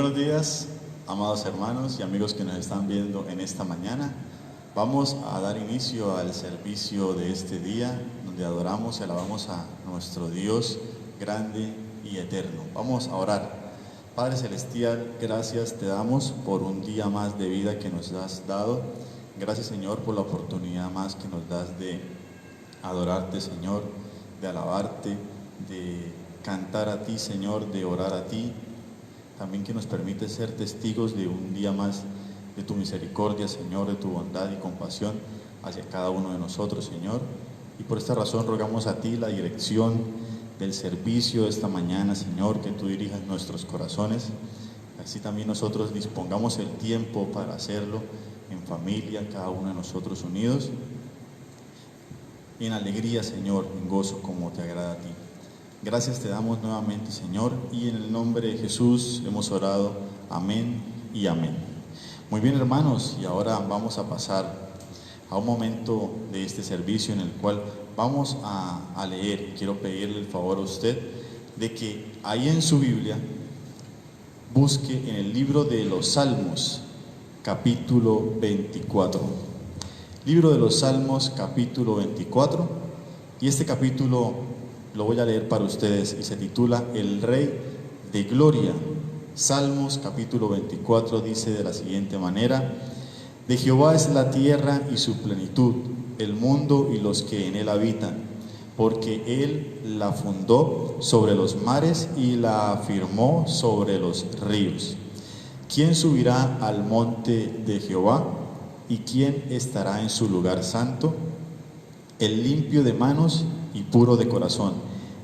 buenos días, amados hermanos y amigos que nos están viendo en esta mañana. Vamos a dar inicio al servicio de este día, donde adoramos y alabamos a nuestro Dios grande y eterno. Vamos a orar. Padre Celestial, gracias te damos por un día más de vida que nos has dado. Gracias, Señor, por la oportunidad más que nos das de adorarte, Señor, de alabarte, de cantar a ti, Señor, de orar a ti. También que nos permite ser testigos de un día más de tu misericordia, Señor, de tu bondad y compasión hacia cada uno de nosotros, Señor. Y por esta razón rogamos a ti la dirección del servicio de esta mañana, Señor, que tú dirijas nuestros corazones. Así también nosotros dispongamos el tiempo para hacerlo en familia, cada uno de nosotros unidos, en alegría, Señor, en gozo, como te agrada a ti. Gracias te damos nuevamente, Señor, y en el nombre de Jesús hemos orado. Amén y amén. Muy bien, hermanos, y ahora vamos a pasar a un momento de este servicio en el cual vamos a leer. Quiero pedirle el favor a usted de que ahí en su Biblia busque en el libro de los Salmos, capítulo 24. Libro de los Salmos, capítulo 24, y este capítulo lo voy a leer para ustedes y se titula El Rey de Gloria. Salmos capítulo 24 dice de la siguiente manera: De Jehová es la tierra y su plenitud, el mundo y los que en él habitan, porque él la fundó sobre los mares y la afirmó sobre los ríos. ¿Quién subirá al monte de Jehová? ¿Y quién estará en su lugar santo? El limpio de manos y puro de corazón,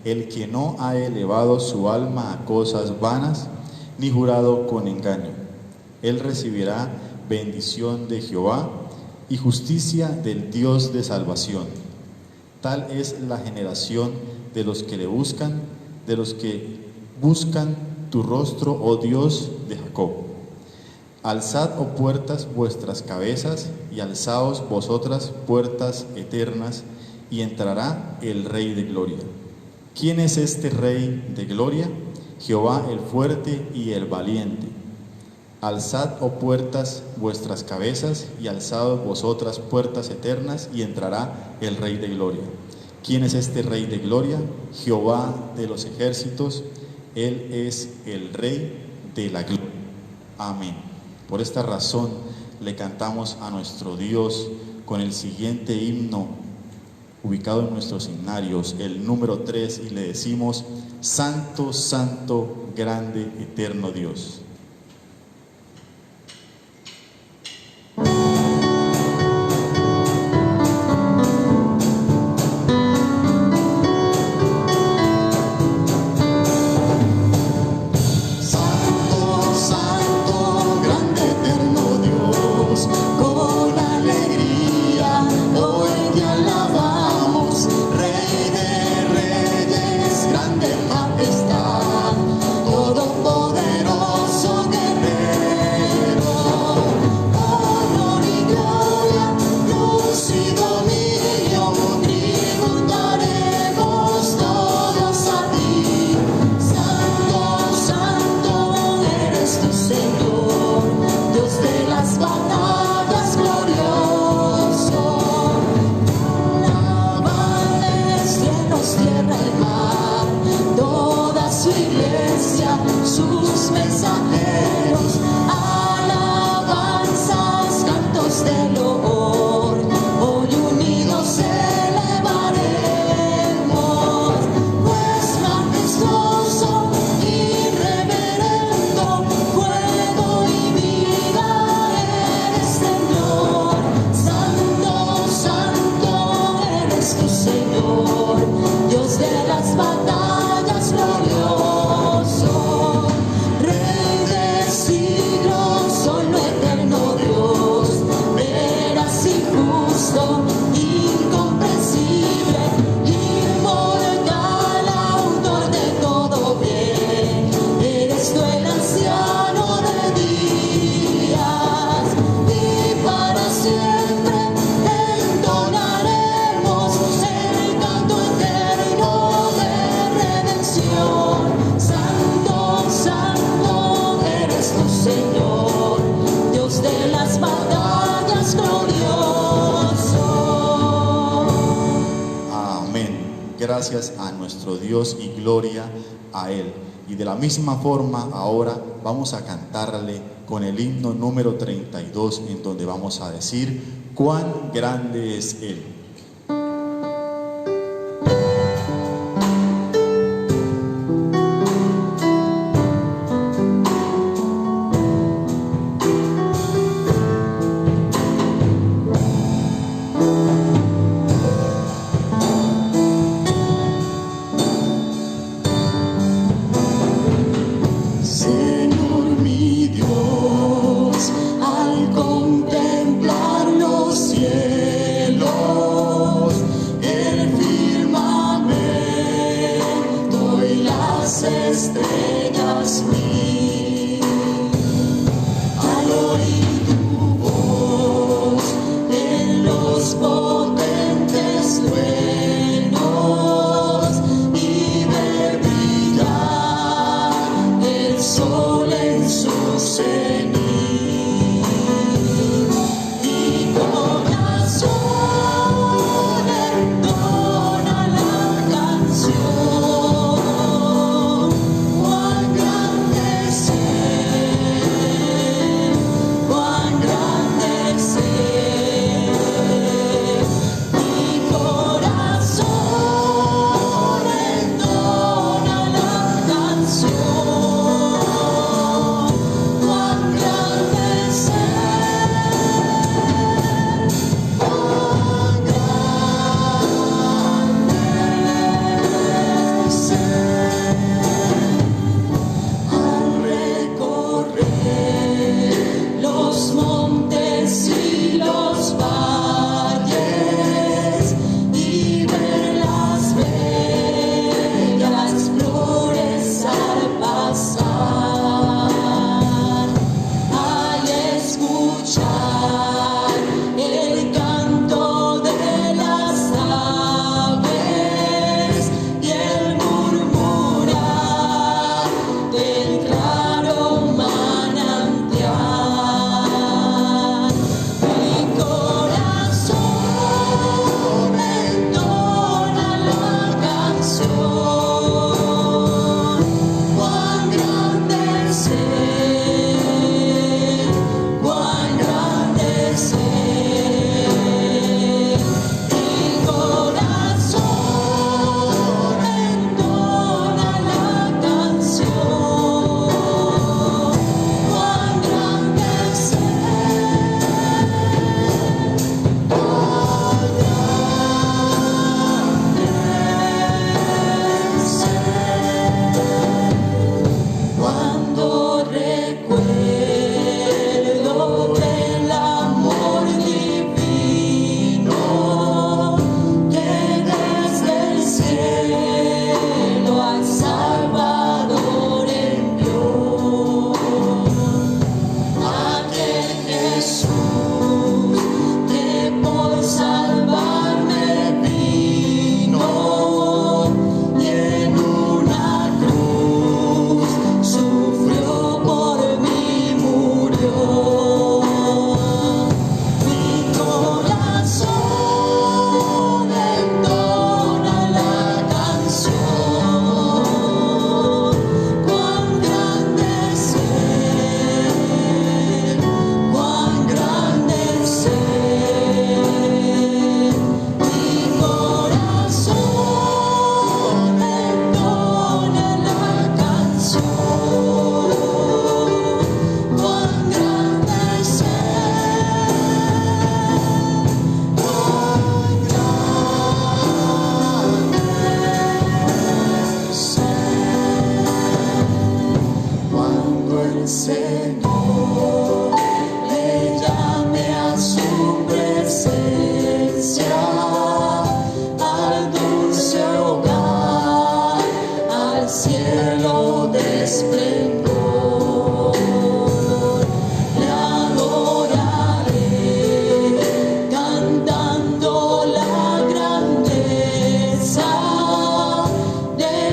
el que no ha elevado su alma a cosas vanas, ni jurado con engaño. Él recibirá bendición de Jehová y justicia del Dios de salvación. Tal es la generación de los que le buscan, de los que buscan tu rostro, oh Dios de Jacob. Alzad, oh puertas, vuestras cabezas, y alzaos vosotras, puertas eternas, y entrará el Rey de Gloria. ¿Quién es este Rey de Gloria? Jehová el fuerte y el valiente. Alzad, oh puertas, vuestras cabezas, y alzaos vosotras, puertas eternas, y entrará el Rey de Gloria. ¿Quién es este Rey de Gloria? Jehová de los ejércitos. Él es el Rey de la Gloria. Amén. Por esta razón le cantamos a nuestro Dios con el siguiente himno ubicado en nuestros himnarios, el número 3, y le decimos: Santo, Santo, grande, eterno Dios. Todopoderoso. Señor, Dios de las batallas glorioso. Amén. Gracias a nuestro Dios y gloria a Él. Y de la misma forma ahora vamos a cantarle con el himno número 32, en donde vamos a decir: cuán grande es Él.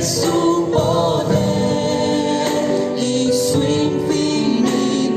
Su poder y su infinito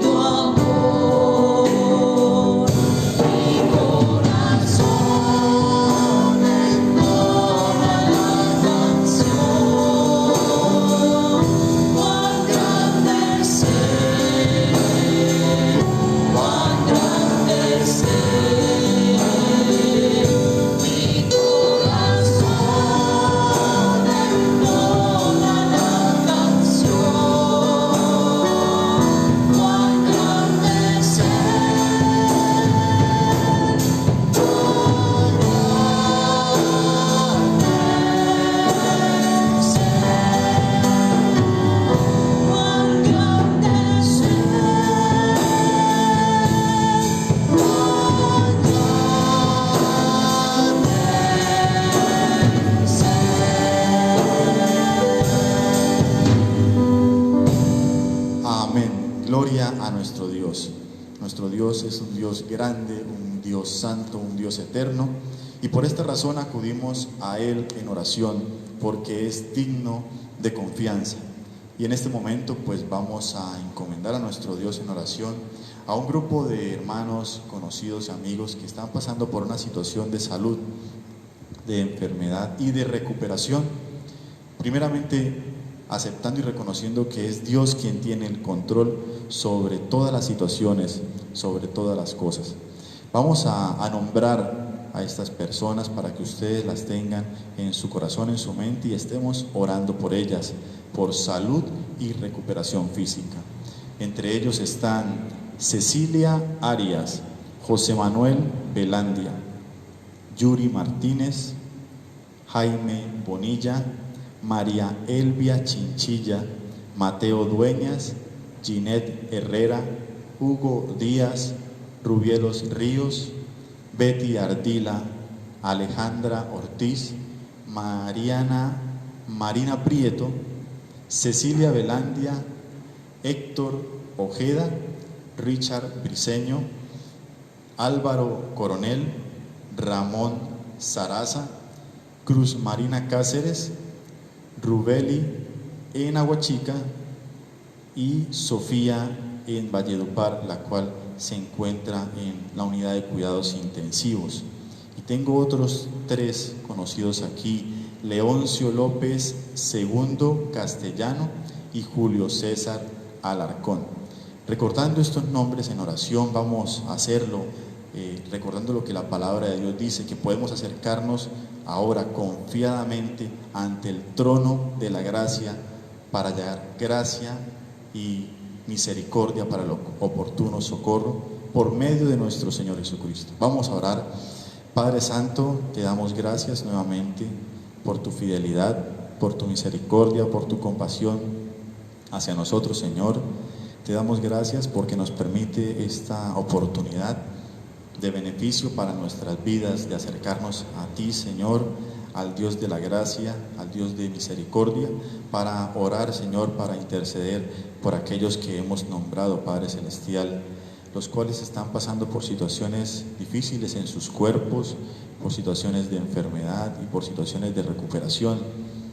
gloria a nuestro Dios. Nuestro Dios es un Dios grande, un Dios santo, un Dios eterno, y por esta razón acudimos a Él en oración, porque es digno de confianza. Y en este momento pues vamos a encomendar a nuestro Dios en oración a un grupo de hermanos, conocidos y amigos que están pasando por una situación de salud, de enfermedad y de recuperación. Primeramente, aceptando y reconociendo que es Dios quien tiene el control sobre todas las situaciones, sobre todas las cosas. Vamos a nombrar a estas personas para que ustedes las tengan en su corazón, en su mente, y estemos orando por ellas, por salud y recuperación física. Entre ellos están Cecilia Arias, José Manuel Velandia, Yuri Martínez, Jaime Bonilla, María Elvia Chinchilla, Mateo Dueñas, Ginette Herrera, Hugo Díaz, Rubielos Ríos, Betty Ardila, Alejandra Ortiz, Marina Prieto, Cecilia Velandia, Héctor Ojeda, Richard Briceño, Álvaro Coronel, Ramón Saraza, Cruz Marina Cáceres, Rubeli en Aguachica y Sofía en Valledupar, la cual se encuentra en la unidad de cuidados intensivos. Y tengo otros 3 conocidos aquí: Leoncio López II Castellano y Julio César Alarcón. Recordando estos nombres en oración, vamos a hacerlo recordando lo que la palabra de Dios dice, que podemos acercarnos ahora confiadamente ante el trono de la gracia para hallar gracia y misericordia para el oportuno socorro por medio de nuestro Señor Jesucristo. Vamos a orar. Padre Santo, te damos gracias nuevamente por tu fidelidad, por tu misericordia, por tu compasión hacia nosotros, Señor. Te damos gracias porque nos permite esta oportunidad de beneficio para nuestras vidas, de acercarnos a ti, Señor, al Dios de la gracia, al Dios de misericordia, para orar, Señor, para interceder por aquellos que hemos nombrado, Padre Celestial, los cuales están pasando por situaciones difíciles en sus cuerpos, por situaciones de enfermedad y por situaciones de recuperación.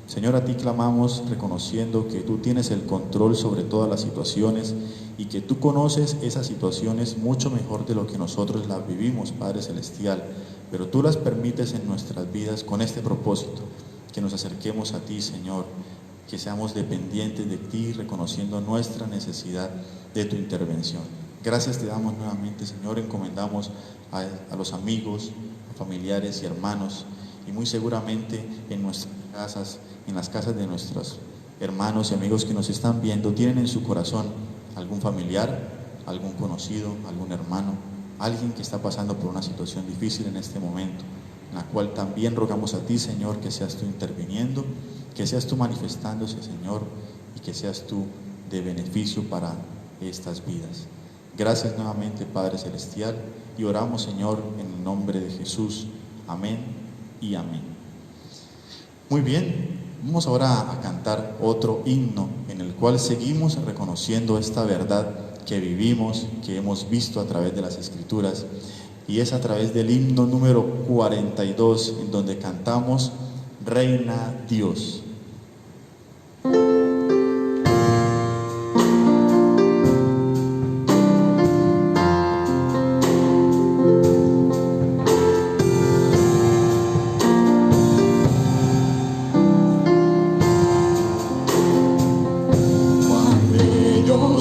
Señor, a ti clamamos reconociendo que tú tienes el control sobre todas las situaciones y que tú conoces esas situaciones mucho mejor de lo que nosotros las vivimos, Padre Celestial, pero tú las permites en nuestras vidas con este propósito, que nos acerquemos a ti, Señor, que seamos dependientes de ti, reconociendo nuestra necesidad de tu intervención. Gracias te damos nuevamente, Señor, encomendamos a los amigos, a familiares y hermanos, y muy seguramente en nuestras casas, en las casas de nuestros hermanos y amigos que nos están viendo, tienen en su corazón algún familiar, algún conocido, algún hermano, alguien que está pasando por una situación difícil en este momento, en la cual también rogamos a ti, Señor, que seas tú interviniendo, que seas tú manifestándose, Señor, y que seas tú de beneficio para estas vidas. Gracias nuevamente, Padre Celestial, y oramos, Señor, en el nombre de Jesús. Amén y amén. Muy bien, vamos ahora a cantar otro himno en el cual seguimos reconociendo esta verdad que vivimos, que hemos visto a través de las Escrituras, y es a través del himno número 42, en donde cantamos Reina Dios.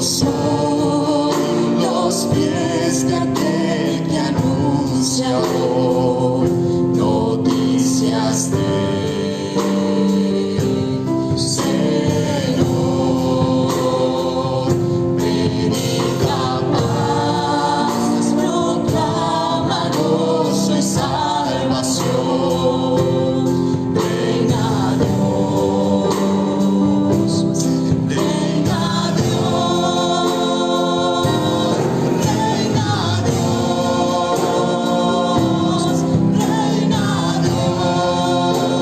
Son los pies de aquel que anuncia hoy noticias de Señor. Predica paz, proclama gozo y salvación. Venga Dios, venga Dios, reina Dios, reina Dios.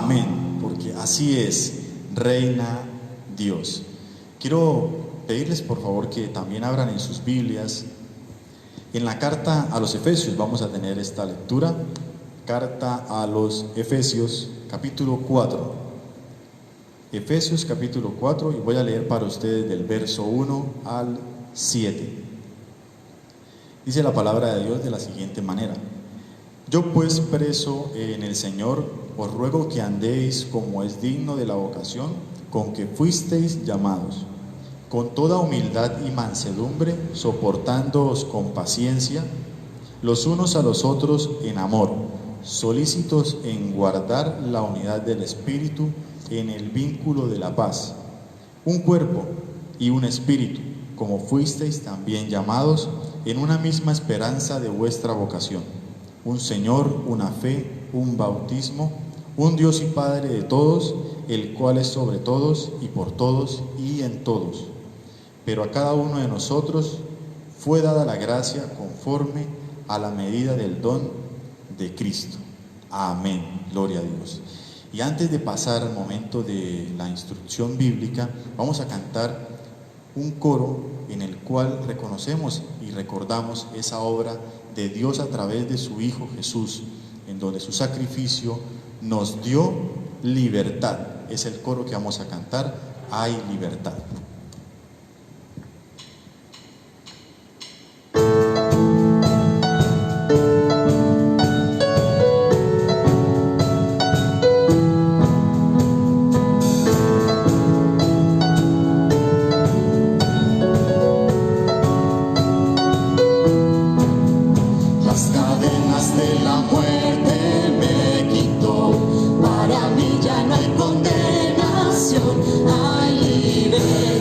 Amén, porque así es, reina Dios. Quiero pedirles por favor que también abran en sus Biblias. En la carta a los Efesios vamos a tener esta lectura. Carta a los Efesios, capítulo 4. Efesios, capítulo 4, y voy a leer para ustedes del verso 1 al 7. Dice la palabra de Dios de la siguiente manera: Yo pues, preso en el Señor, os ruego que andéis como es digno de la vocación con que fuisteis llamados, con toda humildad y mansedumbre, soportándoos con paciencia los unos a los otros en amor, solícitos en guardar la unidad del Espíritu en el vínculo de la paz. Un cuerpo y un espíritu, como fuisteis también llamados en una misma esperanza de vuestra vocación. Un Señor, una fe, un bautismo, un Dios y Padre de todos, el cual es sobre todos y por todos y en todos. Pero a cada uno de nosotros fue dada la gracia conforme a la medida del don de Cristo. Amén. Gloria a Dios. Y antes de pasar al momento de la instrucción bíblica, vamos a cantar un coro en el cual reconocemos y recordamos esa obra de Dios a través de su Hijo Jesús, en donde su sacrificio nos dio libertad. Es el coro que vamos a cantar: hay libertad. Las cadenas de la muerte me quitó, para mí ya no hay condenación, hay libertad.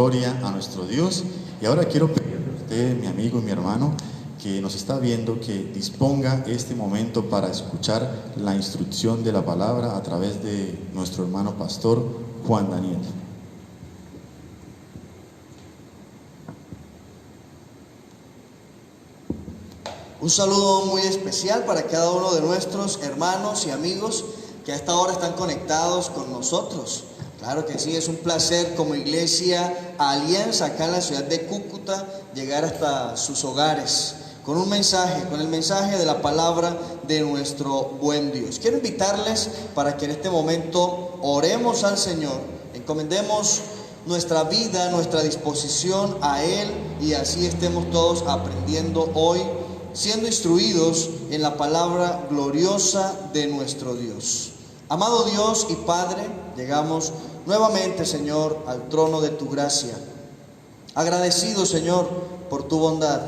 gloria a nuestro Dios. Y ahora quiero pedirle a usted, mi amigo y mi hermano, que nos está viendo, que disponga este momento para escuchar la instrucción de la palabra a través de nuestro hermano pastor Juan Daniel. Un saludo muy especial para cada uno de nuestros hermanos y amigos que a esta hora están conectados con nosotros. Claro que sí, es un placer como Iglesia Alianza acá en la ciudad de Cúcuta llegar hasta sus hogares con un mensaje, con el mensaje de la palabra de nuestro buen Dios. Quiero invitarles para que en este momento oremos al Señor, encomendemos nuestra vida, nuestra disposición a Él y así estemos todos aprendiendo hoy, siendo instruidos en la palabra gloriosa de nuestro Dios. Amado Dios y Padre, llegamos nuevamente, Señor, al trono de tu gracia. Agradecido, Señor, por tu bondad.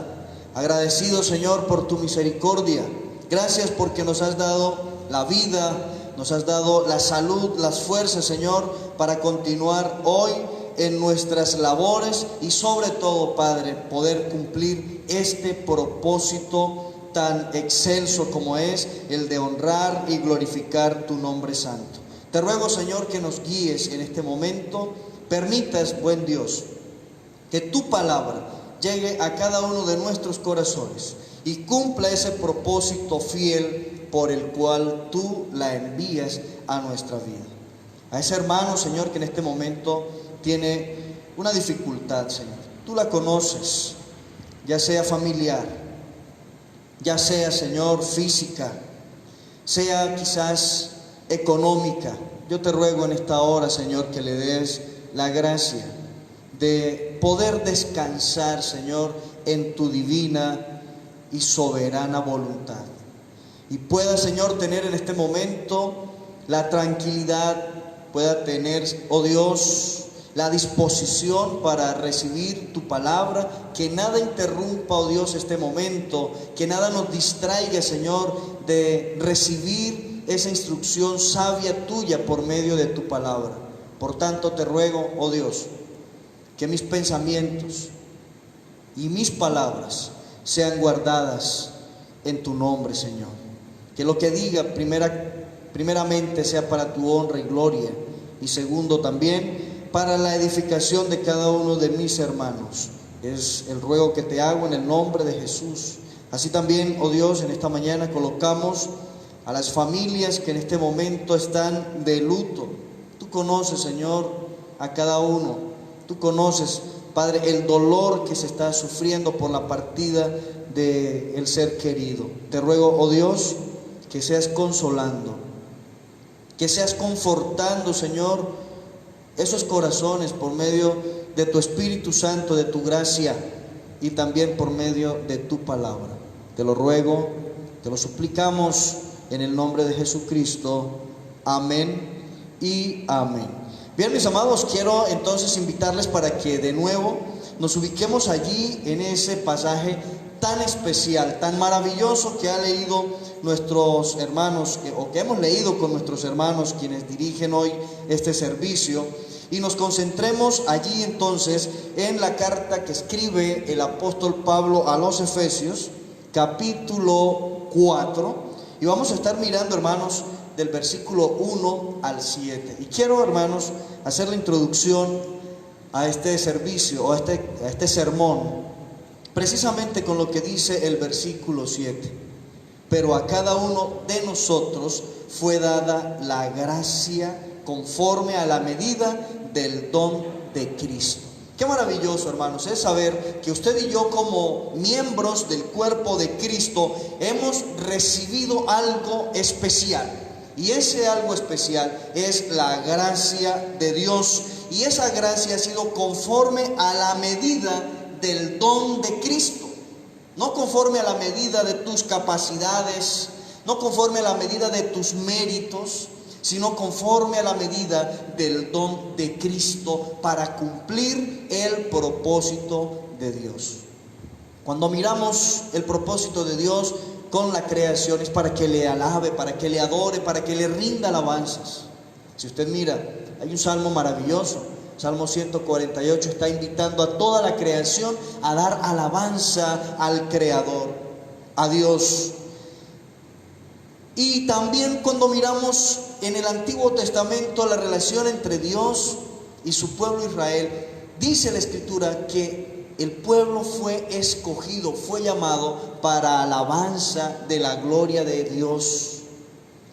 Agradecido, Señor, por tu misericordia. Gracias porque nos has dado la vida, nos has dado la salud, las fuerzas, Señor, para continuar hoy en nuestras labores y sobre todo, Padre, poder cumplir este propósito tan excelso como es el de honrar y glorificar tu nombre santo. Te ruego, Señor, que nos guíes en este momento. Permitas, buen Dios, que tu palabra llegue a cada uno de nuestros corazones y cumpla ese propósito fiel por el cual tú la envías a nuestra vida. A ese hermano, Señor, que en este momento tiene una dificultad, Señor, tú la conoces, ya sea familiar, ya sea, Señor, física, sea quizás económica. Yo te ruego en esta hora, Señor, que le des la gracia de poder descansar, Señor, en tu divina y soberana voluntad. Y pueda, Señor, tener en este momento la tranquilidad, pueda tener, oh Dios, la disposición para recibir tu palabra, que nada interrumpa, oh Dios, este momento, que nada nos distraiga, Señor, de recibir esa instrucción sabia tuya por medio de tu palabra. Por tanto, te ruego, oh Dios, que mis pensamientos y mis palabras sean guardadas en tu nombre, Señor. Que lo que diga primeramente sea para tu honra y gloria, y segundo también para la edificación de cada uno de mis hermanos. Es el ruego que te hago en el nombre de Jesús. Así también, oh Dios, en esta mañana colocamos a las familias que en este momento están de luto. Tú conoces, Señor, a cada uno. Tú conoces, Padre, el dolor que se está sufriendo por la partida del ser querido. Te ruego, oh Dios, que seas consolando, que seas confortando, Señor, esos corazones por medio de tu Espíritu Santo, de tu gracia y también por medio de tu palabra. Te lo ruego, te lo suplicamos en el nombre de Jesucristo. Amén y amén. Bien, mis amados, quiero entonces invitarles para que de nuevo nos ubiquemos allí en ese pasaje tan especial, tan maravilloso que ha leído nuestros hermanos, o que hemos leído con nuestros hermanos quienes dirigen hoy este servicio, y nos concentremos allí entonces en la carta que escribe el apóstol Pablo a los Efesios, capítulo 4, y vamos a estar mirando, hermanos, del versículo 1 al 7. Y quiero, hermanos, hacer la introducción a este servicio o a este sermón precisamente con lo que dice el versículo 7. Pero a cada uno de nosotros fue dada la gracia conforme a la medida del don de Cristo. Qué maravilloso, hermanos, es saber que usted y yo, como miembros del cuerpo de Cristo, hemos recibido algo especial. Y ese algo especial es la gracia de Dios. Y esa gracia ha sido conforme a la medida del don de Cristo. No conforme a la medida de tus capacidades, no conforme a la medida de tus méritos, sino conforme a la medida del don de Cristo para cumplir el propósito de Dios. Cuando miramos el propósito de Dios con la creación, es para que le alabe, para que le adore, para que le rinda alabanzas. Si usted mira, hay un salmo maravilloso Salmo 148 está invitando a toda la creación a dar alabanza al Creador, a Dios. Y también cuando miramos en el Antiguo Testamento la relación entre Dios y su pueblo Israel, dice la Escritura que el pueblo fue escogido, fue llamado para alabanza de la gloria de Dios.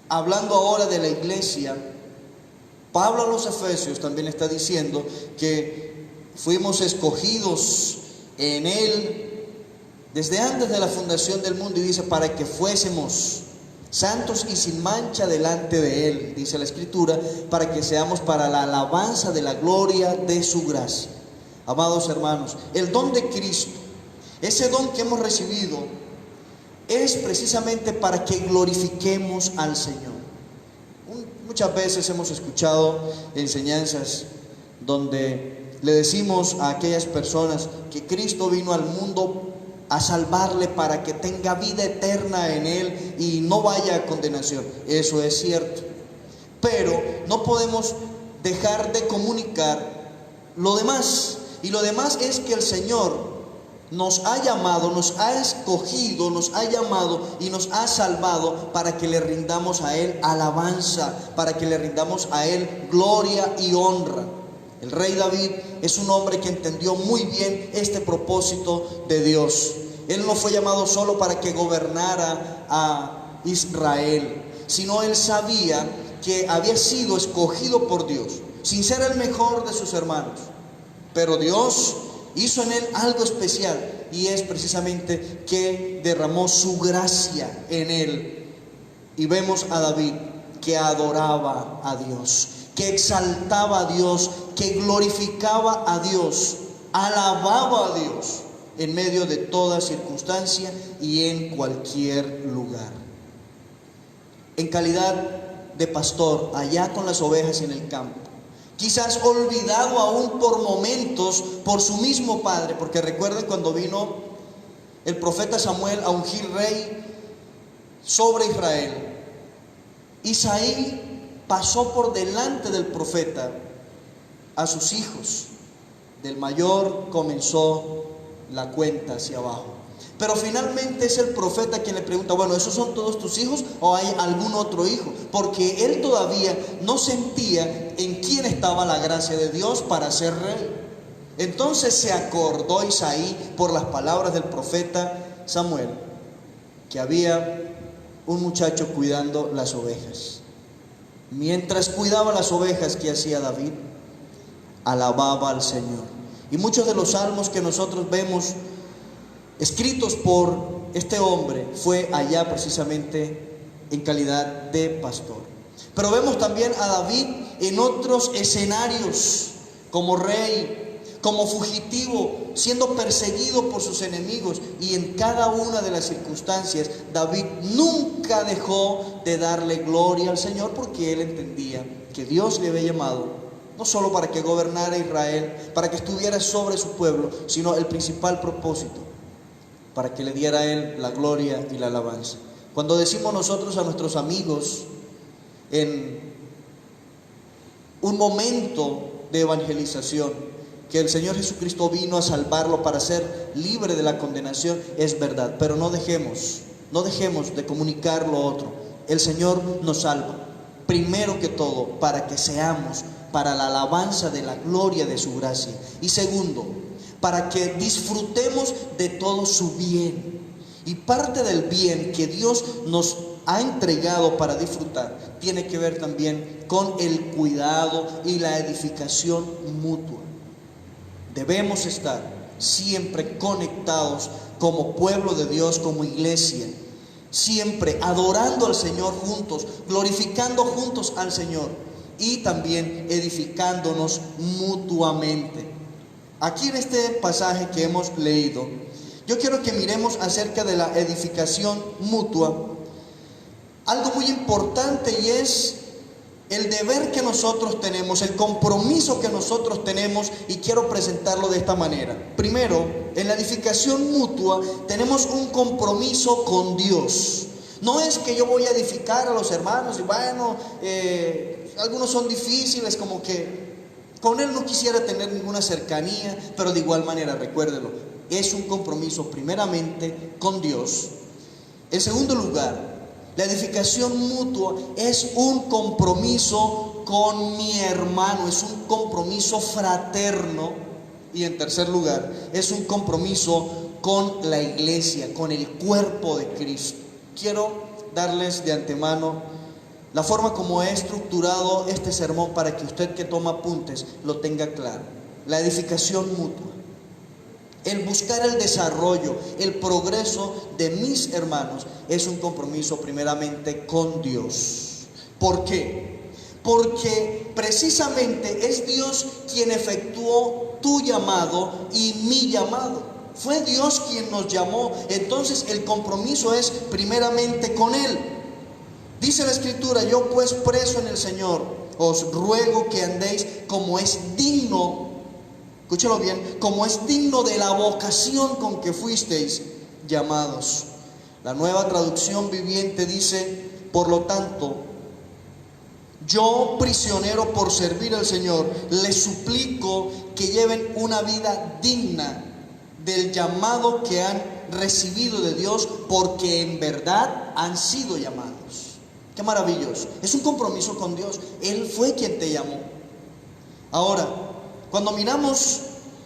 Hablando ahora de la iglesia, Pablo a los Efesios también está diciendo que fuimos escogidos en Él desde antes de la fundación del mundo, y dice para que fuésemos santos y sin mancha delante de Él, dice la Escritura, para que seamos para la alabanza de la gloria de su gracia. Amados hermanos, el don de Cristo, ese don que hemos recibido, es precisamente para que glorifiquemos al Señor. Muchas veces hemos escuchado enseñanzas donde le decimos a aquellas personas que Cristo vino al mundo a salvarle para que tenga vida eterna en Él y no vaya a condenación. Eso es cierto, pero no podemos dejar de comunicar lo demás, y lo demás es que el Señor nos ha llamado, nos ha escogido, nos ha llamado y nos ha salvado para que le rindamos a Él alabanza, para que le rindamos a Él gloria y honra. El rey David es un hombre que entendió muy bien este propósito de Dios. Él no fue llamado solo para que gobernara a Israel, sino él sabía que había sido escogido por Dios, sin ser el mejor de sus hermanos. Pero Dios hizo en él algo especial, y es precisamente que derramó su gracia en él. Y vemos a David que adoraba a Dios, que exaltaba a Dios, que glorificaba a Dios, alababa a Dios en medio de toda circunstancia y en cualquier lugar. En calidad de pastor, allá con las ovejas en el campo, quizás olvidado aún por momentos por su mismo padre, porque recuerden cuando vino el profeta Samuel a ungir rey sobre Israel, Isaí pasó por delante del profeta a sus hijos. Del mayor comenzó la cuenta hacia abajo, pero finalmente es el profeta quien le pregunta: bueno, ¿esos son todos tus hijos o hay algún otro hijo? Porque él todavía no sentía en quién estaba la gracia de Dios para ser rey. Entonces se acordó Isaí por las palabras del profeta Samuel que había un muchacho cuidando las ovejas. Mientras cuidaba las ovejas, ¿qué hacía David? Alababa al Señor. Y muchos de los salmos que nosotros vemos escritos por este hombre fue allá precisamente en calidad de pastor. Pero vemos también a David en otros escenarios, como rey, como fugitivo, siendo perseguido por sus enemigos, y en cada una de las circunstancias David nunca dejó de darle gloria al Señor, porque él entendía que Dios le había llamado no solo para que gobernara Israel, para que estuviera sobre su pueblo, sino el principal propósito, para que le diera a él la gloria y la alabanza. Cuando decimos nosotros a nuestros amigos en un momento de evangelización que el Señor Jesucristo vino a salvarlo para ser libre de la condenación, es verdad, pero no dejemos de comunicar lo otro. El Señor nos salva, primero que todo, para que seamos para la alabanza de la gloria de su gracia, y segundo, para que disfrutemos de todo su bien. Y parte del bien que Dios nos ha entregado para disfrutar tiene que ver también con el cuidado y la edificación mutua. Debemos estar siempre conectados como pueblo de Dios, como iglesia, siempre adorando al Señor juntos, glorificando juntos al Señor y también edificándonos mutuamente. Aquí en este pasaje que hemos leído, yo quiero que miremos acerca de la edificación mutua, algo muy importante, y es el deber que nosotros tenemos, el compromiso que nosotros tenemos, y quiero presentarlo de esta manera. Primero, en la edificación mutua tenemos un compromiso con Dios. No es que yo voy a edificar a los hermanos y bueno, algunos son difíciles, como Con Él no quisiera tener ninguna cercanía, pero de igual manera, recuérdelo, es un compromiso primeramente con Dios. En segundo lugar, la edificación mutua es un compromiso con mi hermano, es un compromiso fraterno. Y en tercer lugar, es un compromiso con la iglesia, con el cuerpo de Cristo. Quiero darles de antemano la forma como he estructurado este sermón para que usted que toma apuntes lo tenga claro. La edificación mutua, el buscar el desarrollo, el progreso de mis hermanos es un compromiso primeramente con Dios. ¿Por qué? Porque precisamente es Dios quien efectuó tu llamado y mi llamado. Fue Dios quien nos llamó, entonces el compromiso es primeramente con Él. Dice la Escritura: yo pues preso en el Señor, os ruego que andéis como es digno, escúchalo bien, como es digno de la vocación con que fuisteis llamados. La Nueva Traducción Viviente dice: por lo tanto, yo, prisionero por servir al Señor, les suplico que lleven una vida digna del llamado que han recibido de Dios, porque en verdad han sido llamados. Qué maravilloso. Es un compromiso con Dios. Él fue quien te llamó. Ahora, cuando miramos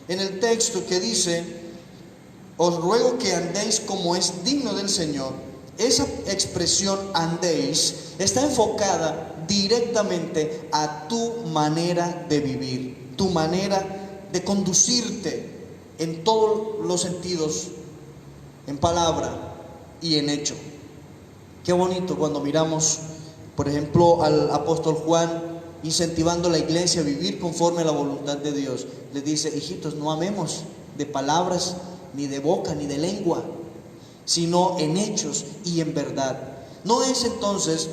en el texto que dice: os ruego que andéis como es digno del Señor, esa expresión andéis está enfocada directamente a tu manera de vivir, tu manera de conducirte en todos los sentidos, en palabra y en hecho. Qué bonito cuando miramos, por ejemplo, al apóstol Juan incentivando a la iglesia a vivir conforme a la voluntad de Dios. Les dice: hijitos, no amemos de palabras, ni de boca, ni de lengua, sino en hechos y en verdad. No es entonces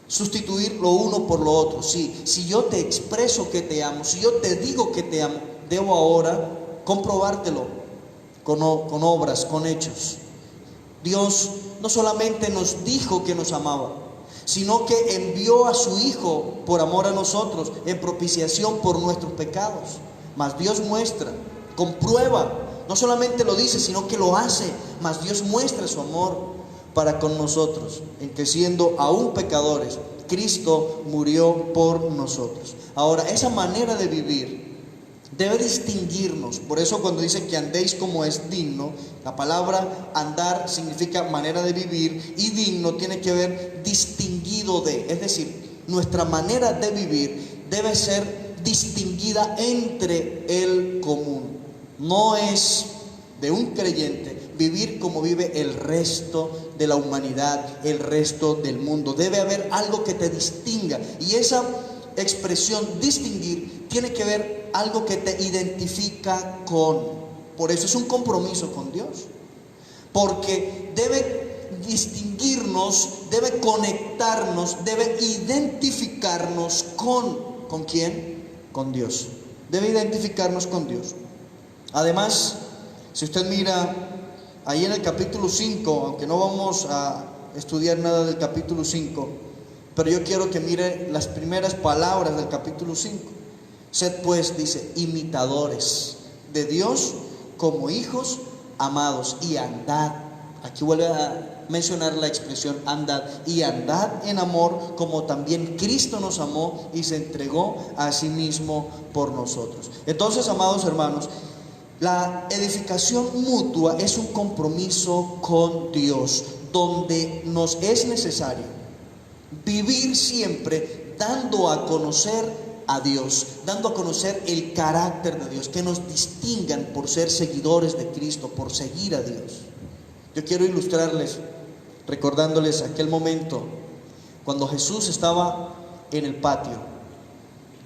sustituir lo uno por lo otro. Sí, si yo te expreso que te amo, si yo te digo que te amo, debo ahora comprobártelo con obras, con hechos. Dios no solamente nos dijo que nos amaba, sino que envió a su Hijo por amor a nosotros, en propiciación por nuestros pecados. Mas Dios muestra, comprueba, no solamente lo dice, sino que lo hace. Mas Dios muestra su amor para con nosotros, en que siendo aún pecadores, Cristo murió por nosotros. Ahora, esa manera de vivir debe distinguirnos. Por eso cuando dice que andéis como es digno, la palabra andar significa manera de vivir, y digno tiene que ver distinguido de. Es decir, nuestra manera de vivir debe ser distinguida entre el común. No es de un creyente vivir como vive el resto de la humanidad, el resto del mundo. Debe haber algo que te distinga, y esa expresión distinguir tiene que ver algo que te identifica con. Por eso es un compromiso con Dios, porque debe distinguirnos, debe conectarnos, debe identificarnos ¿con quién? Con Dios. Debe identificarnos con Dios. Además, si usted mira ahí en el capítulo 5, aunque no vamos a estudiar nada del capítulo 5, pero yo quiero que mire las primeras palabras del capítulo 5. Sed pues, dice, imitadores de Dios como hijos amados, y andad. Aquí vuelve a mencionar la expresión andad. Y andad en amor, como también Cristo nos amó y se entregó a sí mismo por nosotros. Entonces, amados hermanos, la edificación mutua es un compromiso con Dios, donde nos es necesario vivir siempre dando a conocer a Dios, dando a conocer el carácter de Dios, que nos distingan por ser seguidores de Cristo, por seguir a Dios. Yo quiero ilustrarles, recordándoles aquel momento cuando Jesús estaba en el patio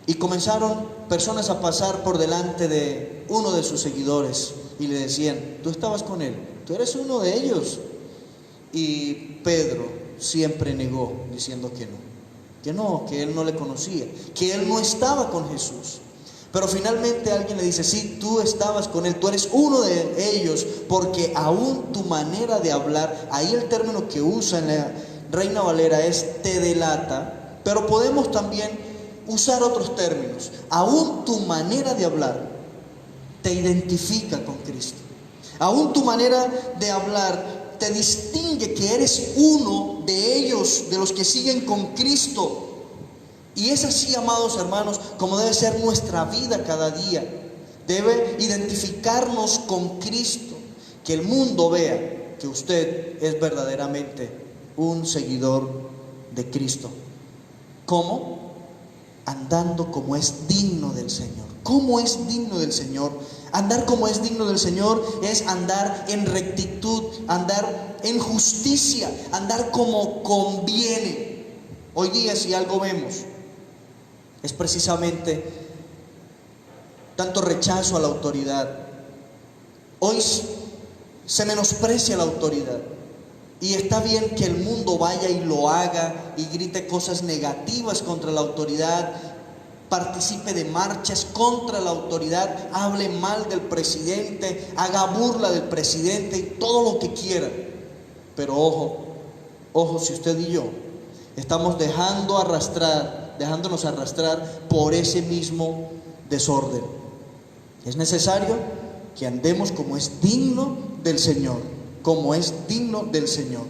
y comenzaron personas a pasar por delante de uno de sus seguidores y le decían: tú estabas con él, tú eres uno de ellos. Y Pedro siempre negó, diciendo que él no le conocía, que él no estaba con Jesús. Pero finalmente alguien le dice: sí, tú estabas con él, tú eres uno de ellos, porque aún tu manera de hablar, ahí el término que usa en la Reina Valera es te delata, pero podemos también usar otros términos, aún tu manera de hablar te identifica con Cristo. Aún tu manera de hablar te distingue que eres uno de ellos, de los que siguen con Cristo. Y es así, amados hermanos, como debe ser nuestra vida cada día. Debe identificarnos con Cristo, que el mundo vea que usted es verdaderamente un seguidor de Cristo. ¿Cómo? Andando como es digno del Señor. ¿Cómo es digno del Señor? Andar como es digno del Señor es andar en rectitud, andar en justicia, andar como conviene. Hoy día, si algo vemos, es precisamente tanto rechazo a la autoridad. Hoy se menosprecia la autoridad. Y está bien que el mundo vaya y lo haga y grite cosas negativas contra la autoridad, participe de marchas contra la autoridad, hable mal del presidente, haga burla del presidente y todo lo que quiera. Pero ojo, si usted y yo estamos dejándonos arrastrar por ese mismo desorden. Es necesario que andemos como es digno del Señor, como es digno del Señor.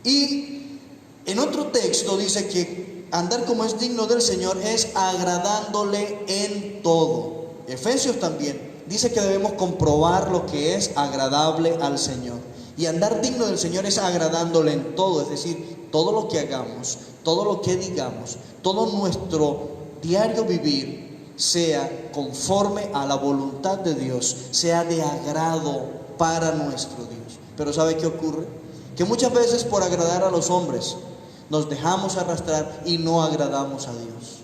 Y en otro texto dice que andar como es digno del Señor es agradándole en todo. Efesios también dice que debemos comprobar lo que es agradable al Señor. Y andar digno del Señor es agradándole en todo, es decir, todo lo que hagamos, todo lo que digamos, todo nuestro diario vivir sea conforme a la voluntad de Dios, sea de agrado para nuestro Dios. Pero ¿sabe qué ocurre? Que muchas veces por agradar a los hombres nos dejamos arrastrar y no agradamos a Dios.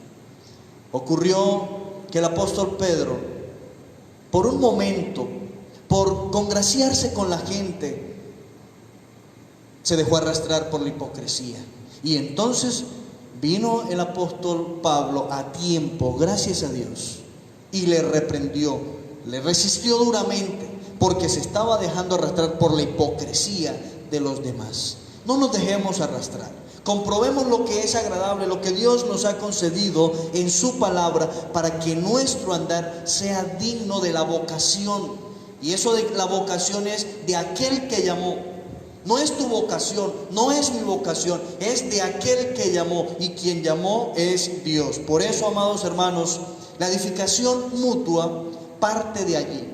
Ocurrió que el apóstol Pedro, por un momento, por congraciarse con la gente, se dejó arrastrar por la hipocresía. Y entonces vino el apóstol Pablo a tiempo, gracias a Dios, y le reprendió, le resistió duramente, porque se estaba dejando arrastrar por la hipocresía de los demás. No nos dejemos arrastrar. Comprobemos lo que es agradable, lo que Dios nos ha concedido en su palabra, para que nuestro andar sea digno de la vocación. Y eso de la vocación es de aquel que llamó. No es tu vocación, no es mi vocación, es de aquel que llamó, y quien llamó es Dios. Por eso, amados hermanos, la edificación mutua parte de allí,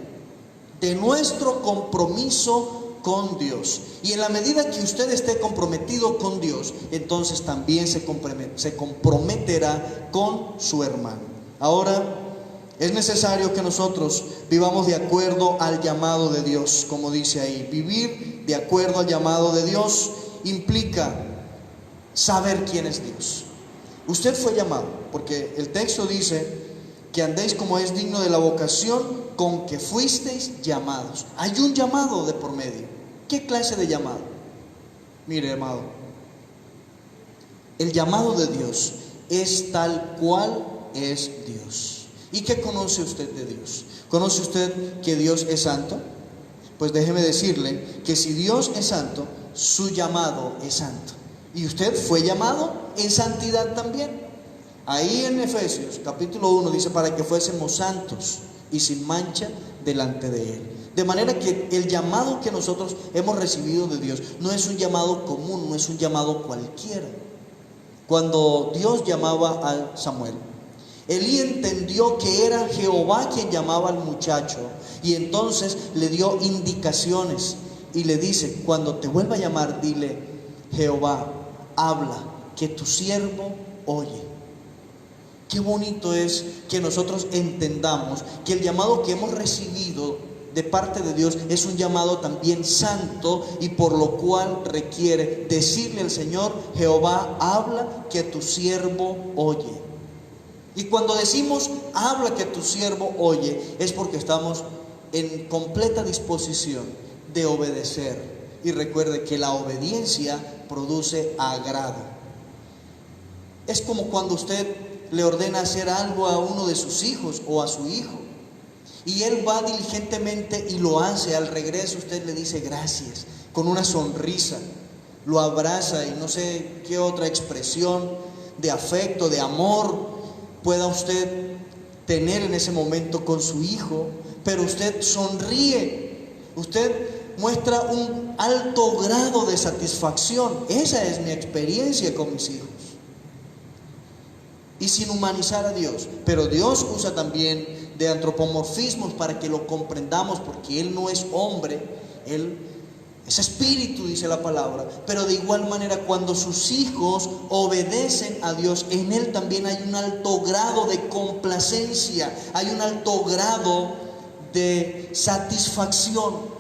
de nuestro compromiso con Dios. Y en la medida que usted esté comprometido con Dios, entonces también se comprometerá con su hermano. Ahora, es necesario que nosotros vivamos de acuerdo al llamado de Dios, como dice ahí. Vivir de acuerdo al llamado de Dios implica saber quién es Dios. Usted fue llamado, porque el texto dice que andéis como es digno de la vocación con que fuisteis llamados. Hay un llamado de por medio. ¿Qué clase de llamado? Mire, amado, el llamado de Dios es tal cual es Dios. ¿Y qué conoce usted de Dios? ¿Conoce usted que Dios es santo? Pues déjeme decirle que si Dios es santo, su llamado es santo. Y usted fue llamado en santidad también. Ahí en Efesios capítulo 1 dice para que fuésemos santos y sin mancha delante de Él. De manera que el llamado que nosotros hemos recibido de Dios no es un llamado común, no es un llamado cualquiera. Cuando Dios llamaba a Samuel, Elí entendió que era Jehová quien llamaba al muchacho, y entonces le dio indicaciones y le dice: cuando te vuelva a llamar, dile: Jehová, habla, que tu siervo oye. Qué bonito es que nosotros entendamos que el llamado que hemos recibido de parte de Dios es un llamado también santo, y por lo cual requiere decirle al Señor: Jehová, habla, que tu siervo oye. Y cuando decimos habla que tu siervo oye, es porque estamos en completa disposición de obedecer. Y recuerde que la obediencia produce agrado. Es como cuando usted le ordena hacer algo a uno de sus hijos o a su hijo, y él va diligentemente y lo hace. Al regreso usted le dice gracias, con una sonrisa, lo abraza y no sé qué otra expresión de afecto, de amor, pueda usted tener en ese momento con su hijo, pero usted sonríe, usted muestra un alto grado de satisfacción. Esa es mi experiencia con mis hijos. Y sin humanizar a Dios, pero Dios usa también de antropomorfismos para que lo comprendamos, porque Él no es hombre, Él es espíritu, dice la palabra. Pero de igual manera, cuando sus hijos obedecen a Dios, en Él también hay un alto grado de complacencia, hay un alto grado de satisfacción.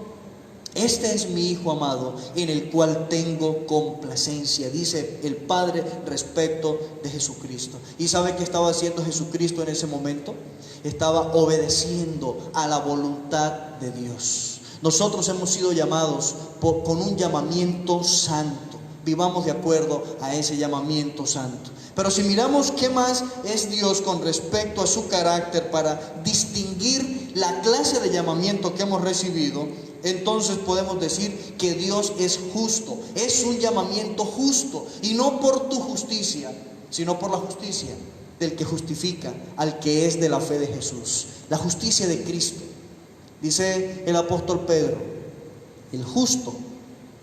Este es mi Hijo amado, en el cual tengo complacencia, dice el Padre respecto de Jesucristo. ¿Y sabe qué estaba haciendo Jesucristo en ese momento? Estaba obedeciendo a la voluntad de Dios. Nosotros hemos sido llamados con un llamamiento santo. Vivamos de acuerdo a ese llamamiento santo. Pero si miramos qué más es Dios con respecto a su carácter para distinguir la clase de llamamiento que hemos recibido, entonces podemos decir que Dios es justo. Es un llamamiento justo, y no por tu justicia, sino por la justicia del que justifica al que es de la fe de Jesús. La justicia de Cristo. Dice el apóstol Pedro, el justo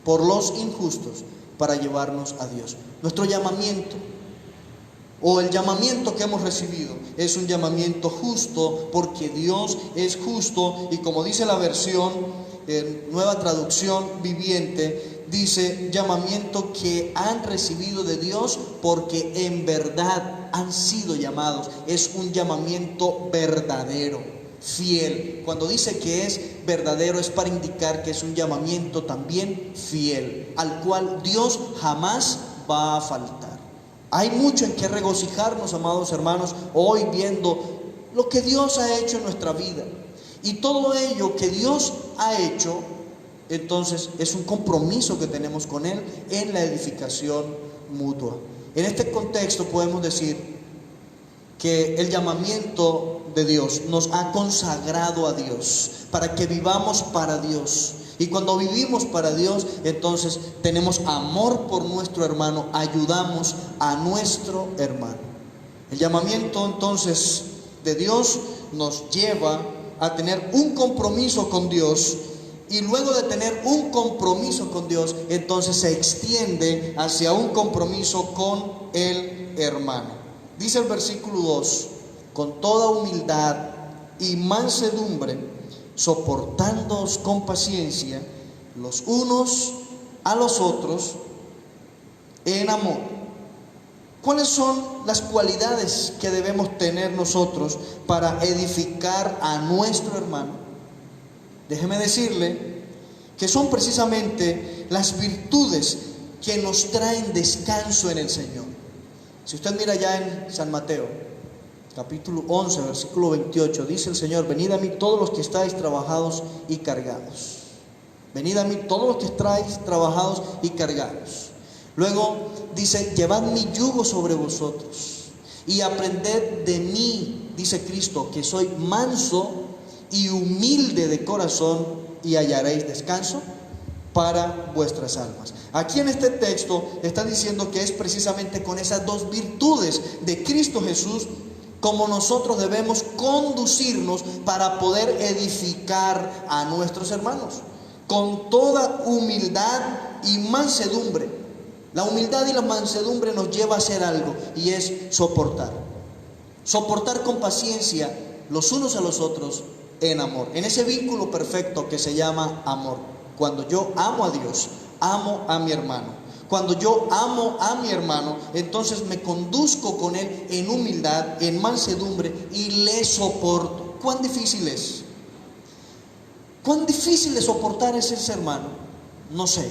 por los injustos para llevarnos a Dios. Nuestro llamamiento, o el llamamiento que hemos recibido, es un llamamiento justo, porque Dios es justo. Y como dice la versión Nueva Traducción Viviente, dice: llamamiento que han recibido de Dios porque en verdad han sido llamados. Es un llamamiento verdadero, fiel. Cuando dice que es verdadero, es para indicar que es un llamamiento también fiel, al cual Dios jamás va a faltar. Hay mucho en que regocijarnos, amados hermanos, hoy viendo lo que Dios ha hecho en nuestra vida. Y todo ello que Dios ha hecho, entonces es un compromiso que tenemos con Él en la edificación mutua. En este contexto podemos decir que el llamamiento de Dios nos ha consagrado a Dios, para que vivamos para Dios. Y cuando vivimos para Dios, entonces tenemos amor por nuestro hermano, ayudamos a nuestro hermano. El llamamiento entonces de Dios nos lleva a tener un compromiso con Dios, y luego de tener un compromiso con Dios, entonces se extiende hacia un compromiso con el hermano. Dice el versículo 2: con toda humildad y mansedumbre, soportándoos con paciencia los unos a los otros en amor. ¿Cuáles son las cualidades que debemos tener nosotros para edificar a nuestro hermano? Déjeme decirle que son precisamente las virtudes que nos traen descanso en el Señor. Si usted mira ya en San Mateo, capítulo 11, versículo 28, dice el Señor: venid a mí todos los que estáis trabajados y cargados. Venid a mí todos los que estáis trabajados y cargados. Luego dice: llevad mi yugo sobre vosotros y aprended de mí, dice Cristo, que soy manso y humilde de corazón, y hallaréis descanso para vuestras almas. Aquí en este texto está diciendo que es precisamente con esas dos virtudes de Cristo Jesús como nosotros debemos conducirnos para poder edificar a nuestros hermanos, con toda humildad y mansedumbre. La humildad y la mansedumbre nos lleva a hacer algo, y es soportar. Soportar con paciencia los unos a los otros en amor, en ese vínculo perfecto que se llama amor. Cuando yo amo a Dios, amo a mi hermano. Cuando yo amo a mi hermano, entonces me conduzco con él en humildad, en mansedumbre, y le soporto. ¿Cuán difícil es? ¿Cuán difícil es soportar a ese hermano? No sé.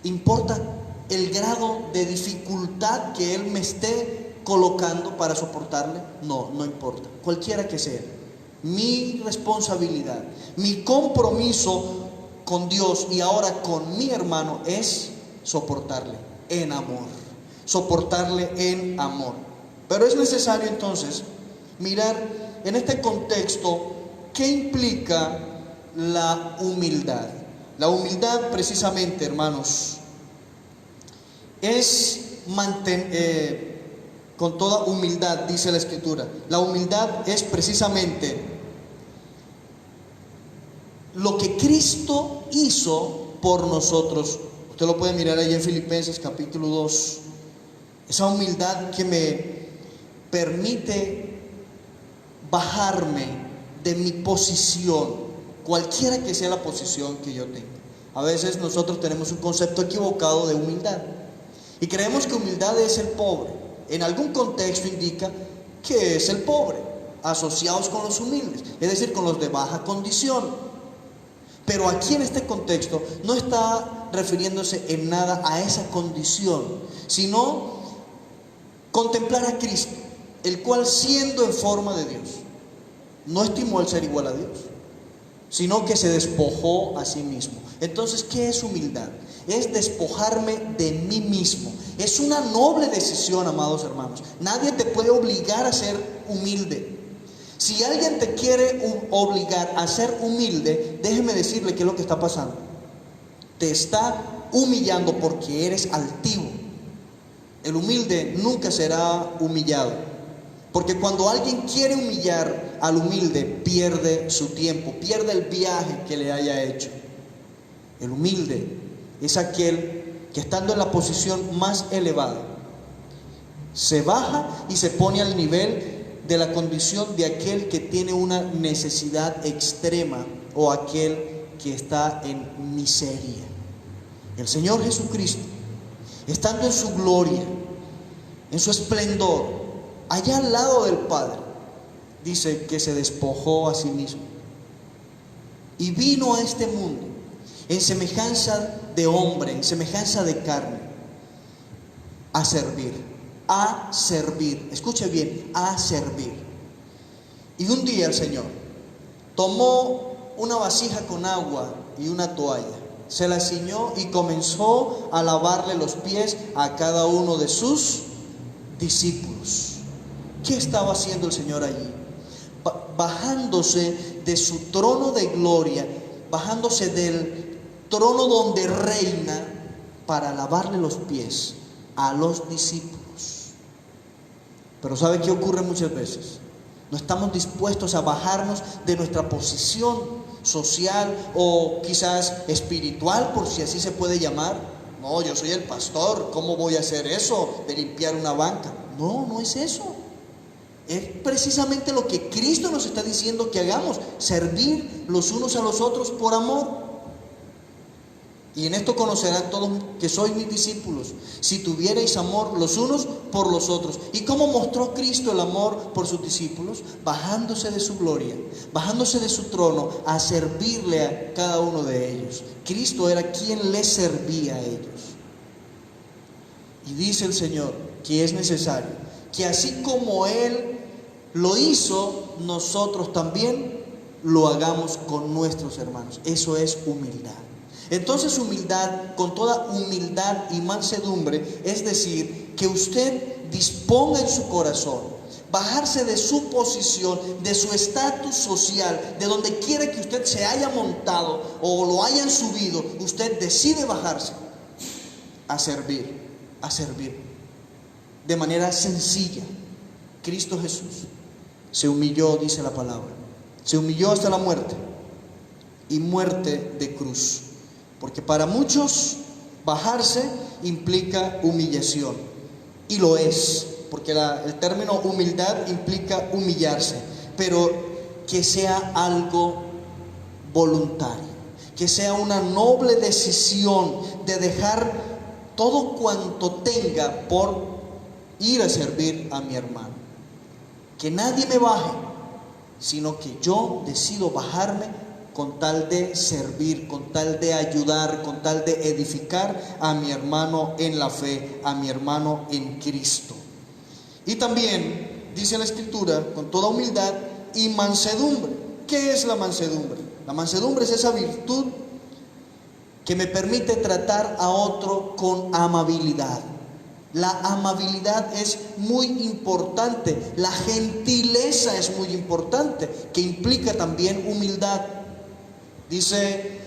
¿Importa el grado de dificultad que él me esté colocando para soportarle? No, no importa, cualquiera que sea. Mi responsabilidad, mi compromiso con Dios y ahora con mi hermano es soportarle en amor, soportarle en amor. Pero es necesario entonces mirar en este contexto qué implica la humildad. La humildad, precisamente, hermanos, es con toda humildad, dice la Escritura. La humildad es precisamente lo que Cristo hizo por nosotros. Usted lo puede mirar ahí en Filipenses capítulo 2. Esa humildad que me permite bajarme de mi posición, cualquiera que sea la posición que yo tenga. A veces nosotros tenemos un concepto equivocado de humildad y creemos que humildad es el pobre. En algún contexto indica que es el pobre, asociados con los humildes, es decir, con los de baja condición. Pero aquí en este contexto no está refiriéndose en nada a esa condición, sino contemplar a Cristo, el cual siendo en forma de Dios, no estimó el ser igual a Dios, sino que se despojó a sí mismo. Entonces, ¿qué es humildad? Es despojarme de mí mismo. Es una noble decisión, amados hermanos. Nadie te puede obligar a ser humilde. Si alguien te quiere obligar a ser humilde, déjeme decirle qué es lo que está pasando. Te está humillando porque eres altivo. El humilde nunca será humillado, porque cuando alguien quiere humillar al humilde, pierde su tiempo, pierde el viaje que le haya hecho. El humilde es aquel que, estando en la posición más elevada, se baja y se pone al nivel de la condición de aquel que tiene una necesidad extrema o aquel que está en miseria. El Señor Jesucristo, estando en su gloria, en su esplendor, allá al lado del Padre, dice que se despojó a sí mismo y vino a este mundo en semejanza de hombre, en semejanza de carne, a servir. A servir, escuche bien, a servir. Y un día el Señor tomó una vasija con agua y una toalla, se la ciñó y comenzó a lavarle los pies a cada uno de sus discípulos. ¿Qué estaba haciendo el Señor allí? Bajándose de su trono de gloria, bajándose del trono donde reina, para lavarle los pies a los discípulos. Pero ¿sabe qué ocurre muchas veces? No estamos dispuestos a bajarnos de nuestra posición social o quizás espiritual, por si así se puede llamar. No, yo soy el pastor, ¿cómo voy a hacer eso de limpiar una banca? No, no es eso. Es precisamente lo que Cristo nos está diciendo que hagamos: servir los unos a los otros por amor. Y en esto conocerán todos que sois mis discípulos, si tuvierais amor los unos por los otros. ¿Y cómo mostró Cristo el amor por sus discípulos? Bajándose de su gloria, bajándose de su trono a servirle a cada uno de ellos. Cristo era quien les servía a ellos. Y dice el Señor que es necesario que así como Él lo hizo, nosotros también lo hagamos con nuestros hermanos. Eso es humildad. Entonces, humildad, con toda humildad y mansedumbre, es decir, que usted disponga en su corazón, bajarse de su posición, de su estatus social, de donde quiera que usted se haya montado o lo hayan subido, usted decide bajarse a servir de manera sencilla. Cristo Jesús se humilló, dice la palabra, se humilló hasta la muerte, y muerte de cruz. Porque para muchos bajarse implica humillación, y lo es, porque el término humildad implica humillarse, pero que sea algo voluntario, que sea una noble decisión de dejar todo cuanto tenga por ir a servir a mi hermano. Que nadie me baje, sino que yo decido bajarme con tal de servir, con tal de ayudar, con tal de edificar a mi hermano en la fe, a mi hermano en Cristo. Y también dice la Escritura, con toda humildad y mansedumbre. ¿Qué es la mansedumbre? La mansedumbre es esa virtud que me permite tratar a otro con amabilidad. La amabilidad es muy importante, la gentileza es muy importante, que implica también humildad. Dice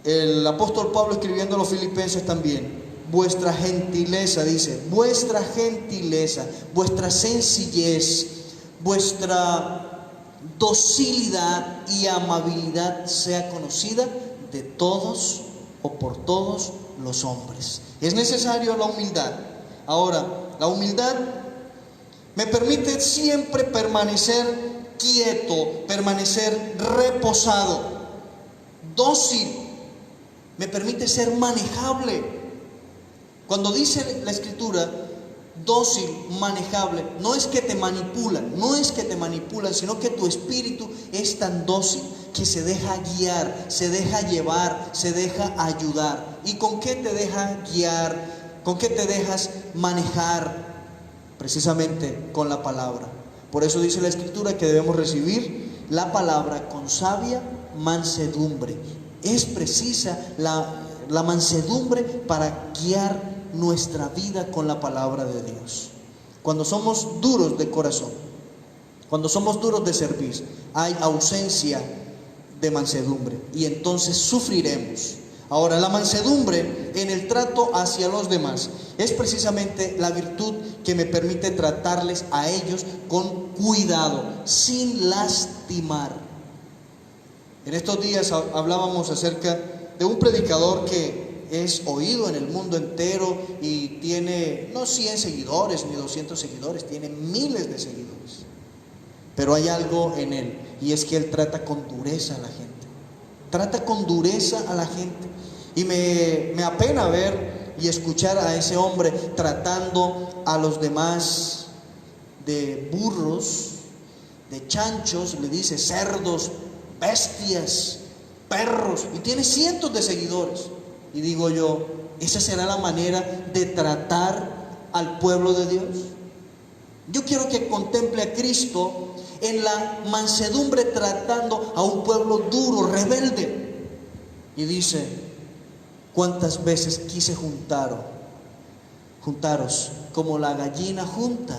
el apóstol Pablo escribiendo a los filipenses también, vuestra gentileza, dice, vuestra gentileza, vuestra sencillez, vuestra docilidad y amabilidad sea conocida de todos o por todos los hombres. Es necesario la humildad. Ahora, la humildad me permite siempre permanecer quieto, permanecer reposado, dócil, me permite ser manejable. Cuando dice la Escritura dócil, manejable, no es que te manipulan, sino que tu espíritu es tan dócil que se deja guiar, se deja llevar, se deja ayudar. ¿Y con qué te deja guiar? ¿Con qué te dejas manejar? Precisamente con la palabra. Por eso dice la Escritura que debemos recibir la palabra con sabia mansedumbre. Es precisa la mansedumbre para guiar nuestra vida con la palabra de Dios. Cuando somos duros de corazón, cuando somos duros de servir, hay ausencia de mansedumbre y entonces sufriremos. Ahora, la mansedumbre en el trato hacia los demás es precisamente la virtud que me permite tratarles a ellos con cuidado, sin lastimar. En estos días hablábamos acerca de un predicador que es oído en el mundo entero y tiene no 100 seguidores ni 200 seguidores, tiene miles de seguidores. Pero hay algo en él, y es que él trata con dureza a la gente. Trata con dureza a la gente. Y me apena ver y escuchar a ese hombre tratando a los demás de burros, de chanchos, le dice cerdos, bestias, perros, y tiene cientos de seguidores. Y digo yo, ¿esa será la manera de tratar al pueblo de Dios? Yo quiero que contemple a Cristo en la mansedumbre tratando a un pueblo duro, rebelde. Y dice, ¿cuántas veces quise juntaros como la gallina junta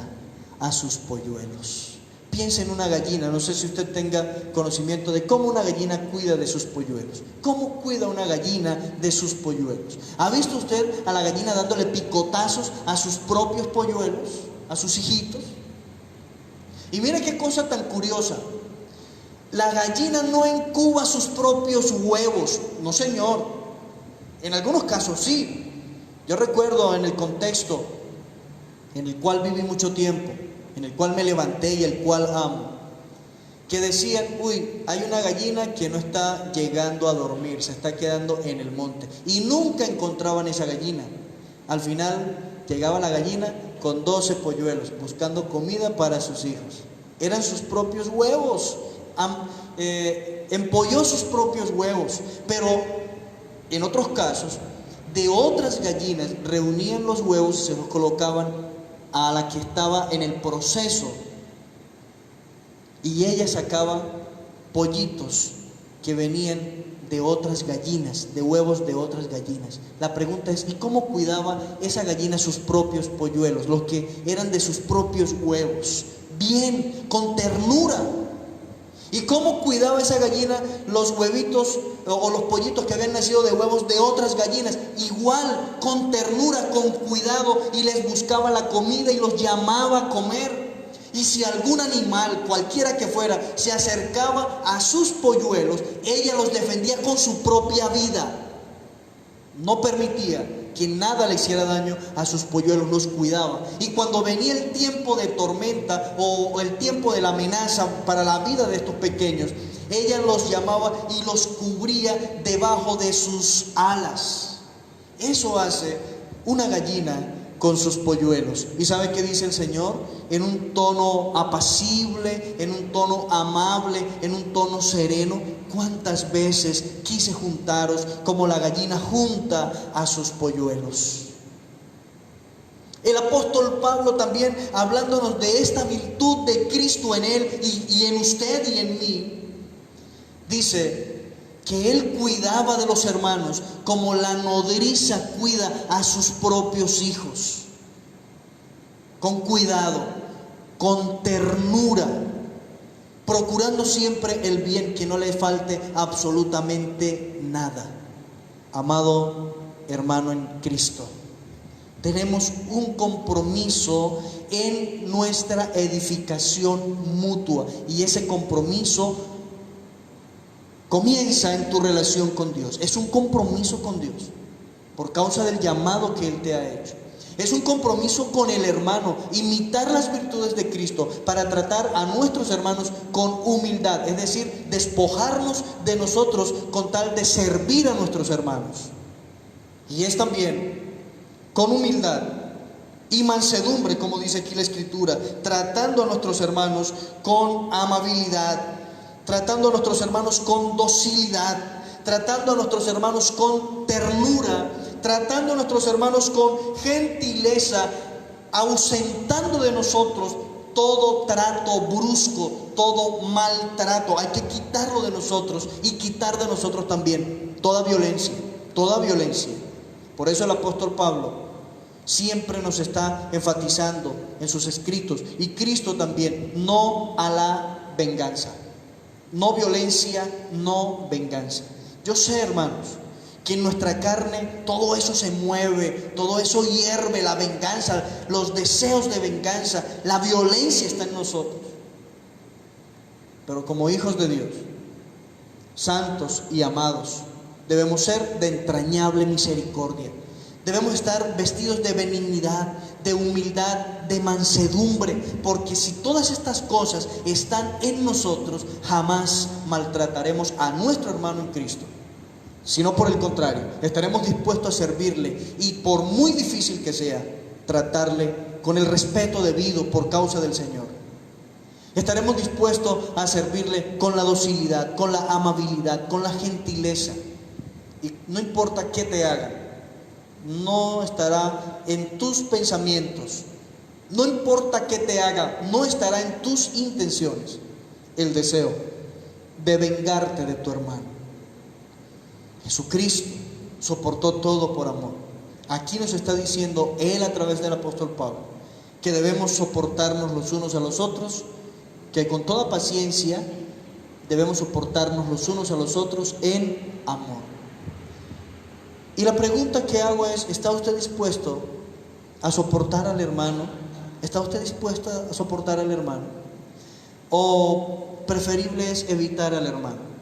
a sus polluelos? Piensa en una gallina, no sé si usted tenga conocimiento de cómo una gallina cuida de sus polluelos. ¿Cómo cuida una gallina de sus polluelos? ¿Ha visto usted a la gallina dándole picotazos a sus propios polluelos, a sus hijitos? Y mira qué cosa tan curiosa. La gallina no incuba sus propios huevos, no señor. En algunos casos sí. Yo recuerdo en el contexto en el cual viví mucho tiempo, en el cual me levanté y el cual amo, que decían, hay una gallina que no está llegando a dormir, se está quedando en el monte, y nunca encontraban esa gallina. Al final llegaba la gallina con 12 polluelos, buscando comida para sus hijos. Eran sus propios huevos, empolló sus propios huevos. Pero en otros casos, de otras gallinas reunían los huevos y se los colocaban a la que estaba en el proceso, y ella sacaba pollitos que venían de otras gallinas, de huevos de otras gallinas. La pregunta es, ¿y cómo cuidaba esa gallina sus propios polluelos, los que eran de sus propios huevos? Bien, con ternura. ¿Y cómo cuidaba esa gallina los huevitos o los pollitos que habían nacido de huevos de otras gallinas? Igual, con ternura, con cuidado, y les buscaba la comida y los llamaba a comer. Y si algún animal, cualquiera que fuera, se acercaba a sus polluelos, ella los defendía con su propia vida. No permitía que nada le hiciera daño a sus polluelos, los cuidaba. Y cuando venía el tiempo de tormenta o el tiempo de la amenaza para la vida de estos pequeños, ella los llamaba y los cubría debajo de sus alas. Eso hace una gallina con sus polluelos. ¿Y sabe qué dice el Señor? En un tono apacible, en un tono amable, en un tono sereno: ¿cuántas veces quise juntaros como la gallina junta a sus polluelos? El apóstol Pablo también, hablándonos de esta virtud de Cristo en él y en usted y en mí, dice que él cuidaba de los hermanos como la nodriza cuida a sus propios hijos, con cuidado, con ternura, procurando siempre el bien, que no le falte absolutamente nada. Amado hermano en Cristo, Tenemos un compromiso en nuestra edificación mutua, y ese compromiso comienza en tu relación con Dios. Es un compromiso con Dios por causa del llamado que Él te ha hecho. Es un compromiso con el hermano, imitar las virtudes de Cristo para tratar a nuestros hermanos con humildad, es decir, despojarnos de nosotros con tal de servir a nuestros hermanos. Y es también con humildad y mansedumbre, como dice aquí la Escritura, tratando a nuestros hermanos con amabilidad, tratando a nuestros hermanos con docilidad, tratando a nuestros hermanos con ternura, tratando a nuestros hermanos con gentileza, ausentando de nosotros todo trato brusco, todo maltrato. Hay que quitarlo de nosotros y quitar de nosotros también toda violencia, toda violencia. Por eso el apóstol Pablo siempre nos está enfatizando en sus escritos, y Cristo también, no a la venganza. No violencia, no venganza. Yo sé, hermanos, que en nuestra carne todo eso se mueve, todo eso hierve, la venganza, los deseos de venganza, la violencia está en nosotros. Pero como hijos de Dios, santos y amados, debemos ser de entrañable misericordia. Debemos estar vestidos de benignidad, de humildad, de mansedumbre, porque si todas estas cosas están en nosotros, jamás maltrataremos a nuestro hermano en Cristo. Sino por el contrario, estaremos dispuestos a servirle, y por muy difícil que sea, tratarle con el respeto debido por causa del Señor. Estaremos dispuestos a servirle con la docilidad, con la amabilidad, con la gentileza. Y no importa qué te hagan, no estará en tus pensamientos, no importa qué te haga, no estará en tus intenciones el deseo de vengarte de tu hermano. Jesucristo soportó todo por amor. Aquí nos está diciendo Él a través del apóstol Pablo que debemos soportarnos los unos a los otros, que con toda paciencia debemos soportarnos los unos a los otros en amor. Y la pregunta que hago es: ¿está usted dispuesto a soportar al hermano? ¿Está usted dispuesto a soportar al hermano? ¿O preferible es evitar al hermano?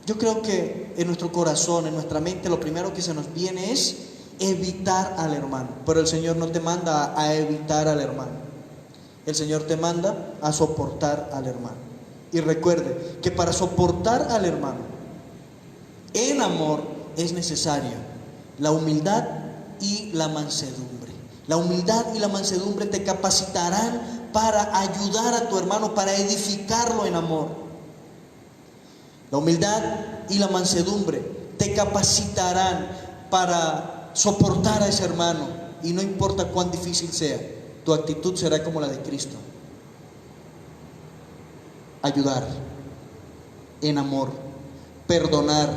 Yo creo que en nuestro corazón, en nuestra mente, lo primero que se nos viene es evitar al hermano. Pero el Señor no te manda a evitar al hermano. El Señor te manda a soportar al hermano. Y recuerde que para soportar al hermano en amor es necesaria la humildad y la mansedumbre. La humildad y la mansedumbre te capacitarán para ayudar a tu hermano, para edificarlo en amor. La humildad y la mansedumbre te capacitarán para soportar a ese hermano, y no importa cuán difícil sea, tu actitud será como la de Cristo. Ayudar en amor, perdonar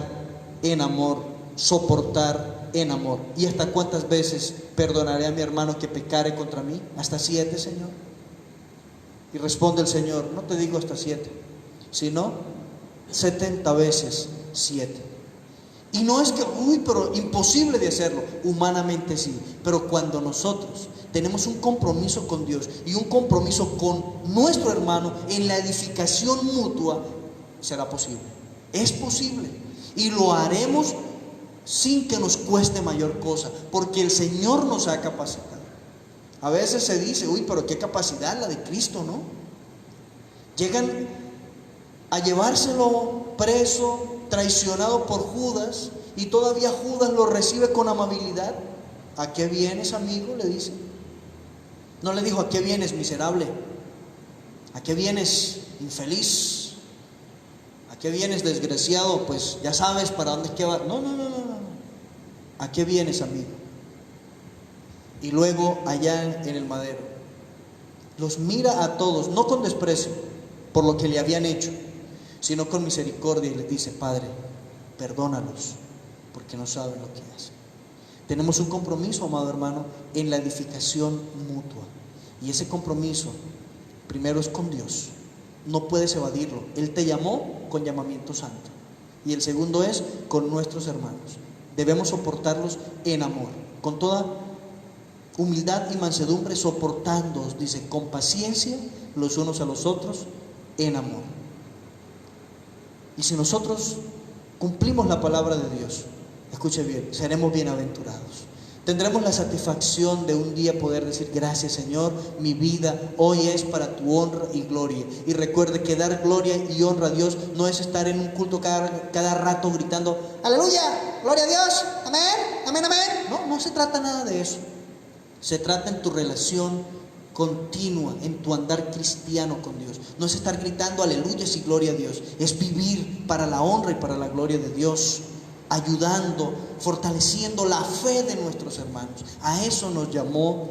en amor, soportar en amor. ¿Y hasta cuántas veces perdonaré a mi hermano que pecare contra mí? ¿Hasta 7, Señor? Y responde el Señor: no te digo hasta 7, sino 70 veces 7. Y no es que, pero imposible de hacerlo. Humanamente sí, pero cuando nosotros tenemos un compromiso con Dios y un compromiso con nuestro hermano en la edificación mutua, será posible. Es posible, y lo haremos sin que nos cueste mayor cosa, porque el Señor nos ha capacitado. A veces se dice: pero qué capacidad la de Cristo, ¿no? Llegan a llevárselo preso, traicionado por Judas, y todavía Judas lo recibe con amabilidad. ¿A qué vienes, amigo?, le dice. No le dijo: ¿a qué vienes, miserable? ¿A qué vienes, infeliz? ¿A qué vienes, desgraciado? Pues ya sabes para dónde es que va. No. ¿A qué vienes, amigo? Y luego allá en el madero los mira a todos, no con desprecio por lo que le habían hecho, sino con misericordia, y les dice: Padre, perdónalos, porque no saben lo que hacen. Tenemos un compromiso, amado hermano, en la edificación mutua, y ese compromiso primero es con Dios. No puedes evadirlo. Él te llamó con llamamiento santo, y el segundo es con nuestros hermanos. Debemos soportarlos en amor, con toda humildad y mansedumbre, soportándoos, dice, con paciencia los unos a los otros en amor. Y si nosotros cumplimos la palabra de Dios, escuche bien, seremos bienaventurados. Tendremos la satisfacción de un día poder decir: gracias, Señor, mi vida hoy es para tu honra y gloria. Y recuerde que dar gloria y honra a Dios no es estar en un culto cada rato gritando: aleluya, gloria a Dios, amén, amén, amén. No se trata nada de eso. Se trata en tu relación continua, en tu andar cristiano con Dios. No es estar gritando aleluyas y gloria a Dios. Es vivir para la honra y para la gloria de Dios, ayudando, fortaleciendo la fe de nuestros hermanos. A eso nos llamó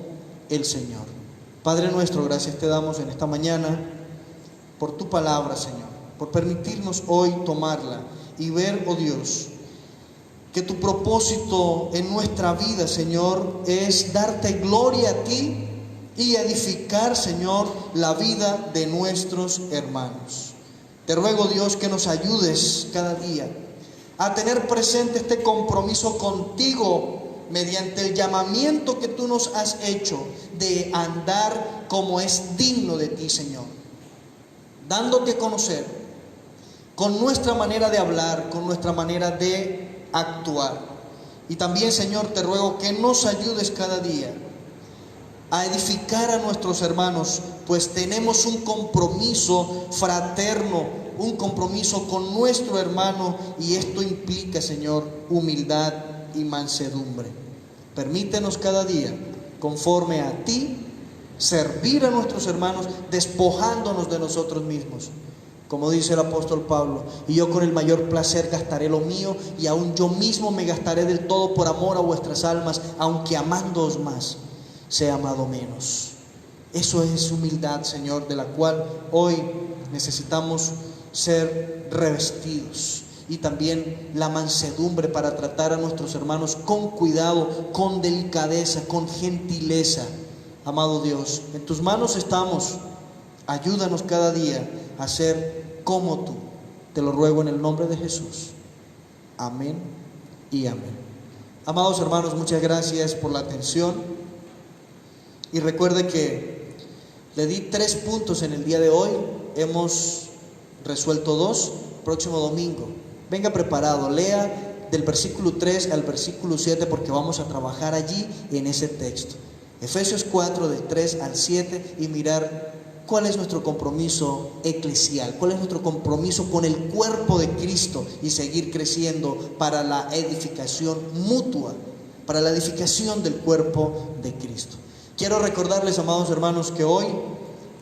el Señor. Padre nuestro, gracias te damos en esta mañana por tu palabra, Señor, por permitirnos hoy tomarla y ver, oh Dios, que tu propósito en nuestra vida, Señor, es darte gloria a ti y edificar, Señor, la vida de nuestros hermanos. Te ruego, Dios, que nos ayudes cada día a tener presente este compromiso contigo mediante el llamamiento que tú nos has hecho de andar como es digno de ti, Señor, dándote a conocer con nuestra manera de hablar, con nuestra manera de actuar. Y también, Señor, te ruego que nos ayudes cada día a edificar a nuestros hermanos, pues tenemos un compromiso fraterno, un compromiso con nuestro hermano, y esto implica, Señor, humildad y mansedumbre. Permítenos cada día, conforme a ti, servir a nuestros hermanos, despojándonos de nosotros mismos. Como dice el apóstol Pablo: y yo con el mayor placer gastaré lo mío, y aún yo mismo me gastaré del todo por amor a vuestras almas, aunque amándoos más, sea amado menos. Eso es humildad, Señor, de la cual hoy necesitamos ser revestidos. Y también la mansedumbre para tratar a nuestros hermanos con cuidado, con delicadeza, con gentileza. Amado Dios, en tus manos estamos. Ayúdanos cada día a ser como tú. Te lo ruego en el nombre de Jesús. Amén y amén. Amados hermanos, muchas gracias por la atención. Y recuerde que le di 3 puntos en el día de hoy. Hemos resuelto 2. Próximo domingo, venga preparado, lea del versículo 3 al versículo 7, porque vamos a trabajar allí en ese texto. Efesios 4 del 3 al 7, y mirar cuál es nuestro compromiso eclesial, cuál es nuestro compromiso con el cuerpo de Cristo, y seguir creciendo para la edificación mutua, para la edificación del cuerpo de Cristo. Quiero recordarles, amados hermanos, que hoy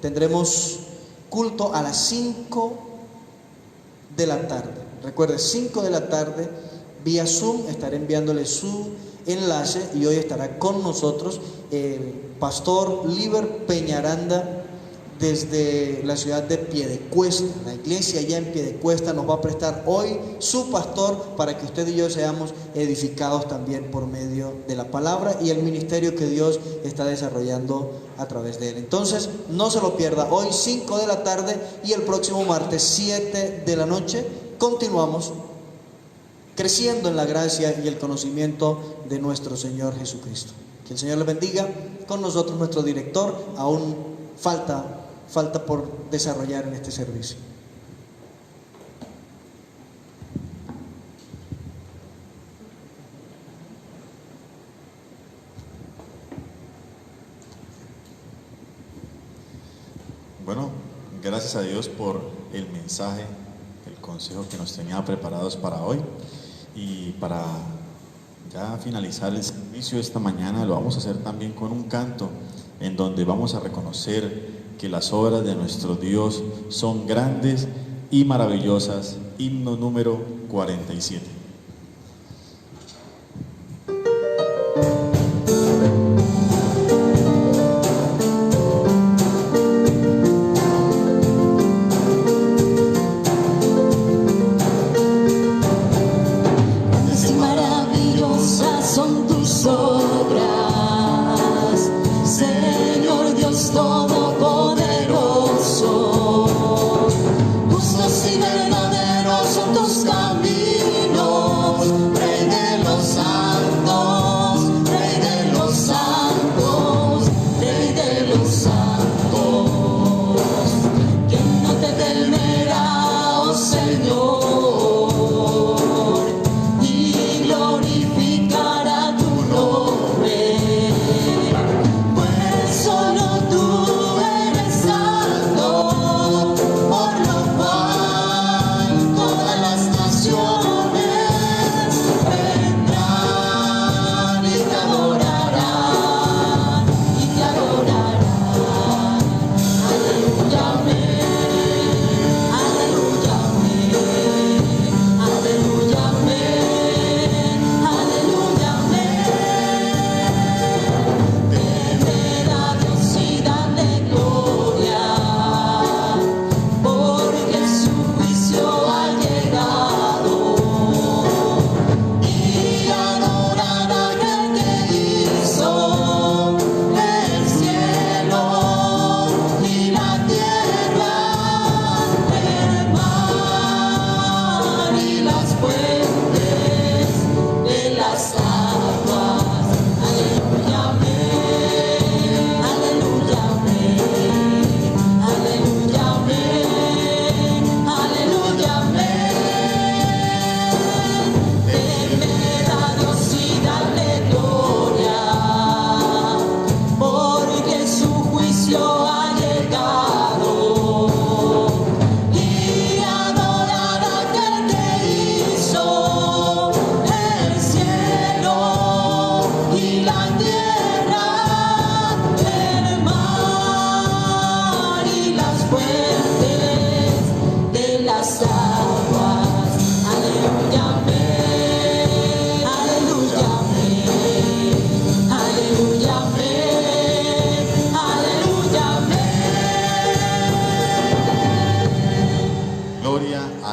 tendremos culto a las 5 de la tarde. Recuerde, 5 de la tarde, vía Zoom. Estaré enviándole su enlace, y hoy estará con nosotros el pastor Liber Peñaranda desde la ciudad de Piedecuesta. La iglesia allá en Piedecuesta nos va a prestar hoy su pastor, para que usted y yo seamos edificados también por medio de la palabra y el ministerio que Dios está desarrollando a través de él. Entonces, no se lo pierda. Hoy 5 de la tarde, y el próximo martes 7 de la noche continuamos creciendo en la gracia y el conocimiento de nuestro Señor Jesucristo. Que el Señor le bendiga. Con nosotros nuestro director. Aún falta por desarrollar en este servicio. Bueno, gracias a Dios por el mensaje, el consejo que nos tenía preparados para hoy. Y para ya finalizar el servicio esta mañana, lo vamos a hacer también con un canto en donde vamos a reconocer que las obras de nuestro Dios son grandes y maravillosas. Himno número 47. Justos y verdaderos son tus caminos.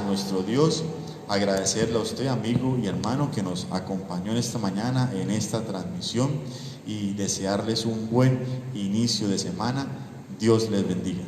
a nuestro Dios, agradecerle a usted, amigo y hermano, que nos acompañó en esta mañana en esta transmisión y desearles un buen inicio de semana. Dios les bendiga.